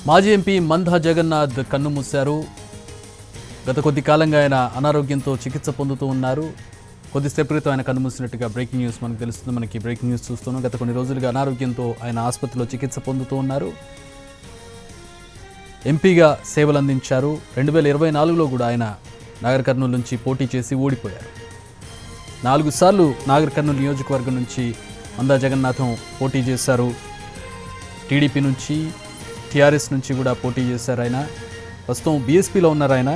మాజీ ఎంపీ మందా జగన్నాథ్ కన్నుమూశారు. గత కొద్ది కాలంగా ఆయన అనారోగ్యంతో చికిత్స పొందుతూ ఉన్నారు. కొద్దిసేపు క్రితం ఆయన కన్నుమూసినట్టుగా బ్రేకింగ్ న్యూస్ మనకు తెలుస్తుంది. మనకి బ్రేకింగ్ న్యూస్ చూస్తున్నాం. గత కొన్ని రోజులుగా అనారోగ్యంతో ఆయన ఆసుపత్రిలో చికిత్స పొందుతూ ఉన్నారు. ఎంపీగా సేవలు అందించారు. 2024లో కూడా ఆయన నాగర్ కర్నూలు నుంచి పోటీ చేసి ఓడిపోయారు. 4 సార్లు నాగర్ కర్నూలు నియోజకవర్గం నుంచి మందా జగన్నాథం పోటీ చేశారు. టీడీపీ నుంచి, టీఆర్ఎస్ నుంచి కూడా పోటీ చేశారు. ఆయన ప్రస్తుతం బీఎస్పీలో ఉన్నారు. ఆయన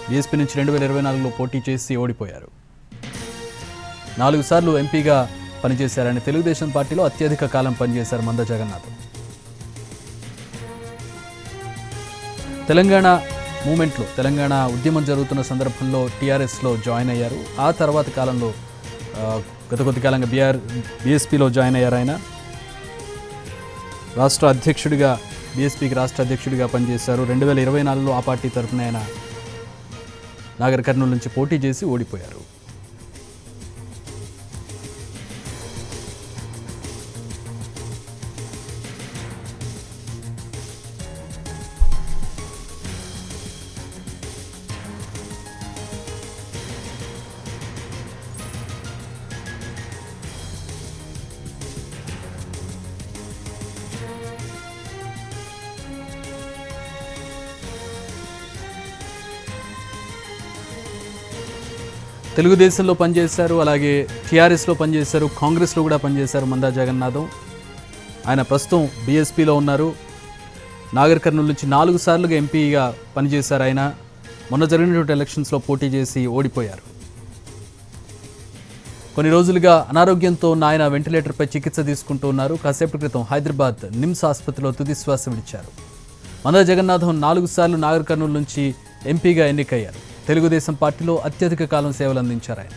బీఎస్పీ నుంచి 2024లో పోటీ చేసి ఓడిపోయారు. 4 సార్లు ఎంపీగా పనిచేశారు. ఆయన తెలుగుదేశం పార్టీలో అత్యధిక కాలం పనిచేశారు మందా జగన్నాథం. తెలంగాణ మూమెంట్లో, తెలంగాణ ఉద్యమం జరుగుతున్న సందర్భంలో టీఆర్ఎస్లో జాయిన్ అయ్యారు. ఆ తర్వాత కాలంలో గత కొద్ది కాలంగా బీఎస్పీలో జాయిన్ అయ్యారు. ఆయన రాష్ట్ర అధ్యక్షుడిగా, బీఎస్పీకి రాష్ట్ర అధ్యక్షుడిగా పనిచేశారు. 2024లో ఆ పార్టీ తరఫున ఆయన నాగర్ కర్నూలు నుంచి పోటీ చేసి ఓడిపోయారు. తెలుగుదేశంలో పనిచేశారు, అలాగే టీఆర్ఎస్లో పనిచేశారు, కాంగ్రెస్లో కూడా పనిచేశారు మందా జగన్నాథం. ఆయన ప్రస్తుతం బీఎస్పీలో ఉన్నారు. నాగర్ కర్నూలు నుంచి 4 సార్లుగా ఎంపీగా పనిచేశారు. ఆయన మొన్న జరిగినటువంటి ఎలక్షన్స్లో పోటీ చేసి ఓడిపోయారు. కొన్ని రోజులుగా అనారోగ్యంతో ఉన్న ఆయన వెంటిలేటర్పై చికిత్స తీసుకుంటూ ఉన్నారు. కాసేపటి క్రితం హైదరాబాద్ నిమ్స్ ఆసుపత్రిలో తుది శ్వాస విడిచారు. మందా జగన్నాథం 4 సార్లు నాగర్ కర్నూలు నుంచి ఎంపీగా ఎన్నికయ్యారు. తెలుగుదేశం పార్టీలో అత్యధిక కాలం సేవలు అందించారు ఆయన.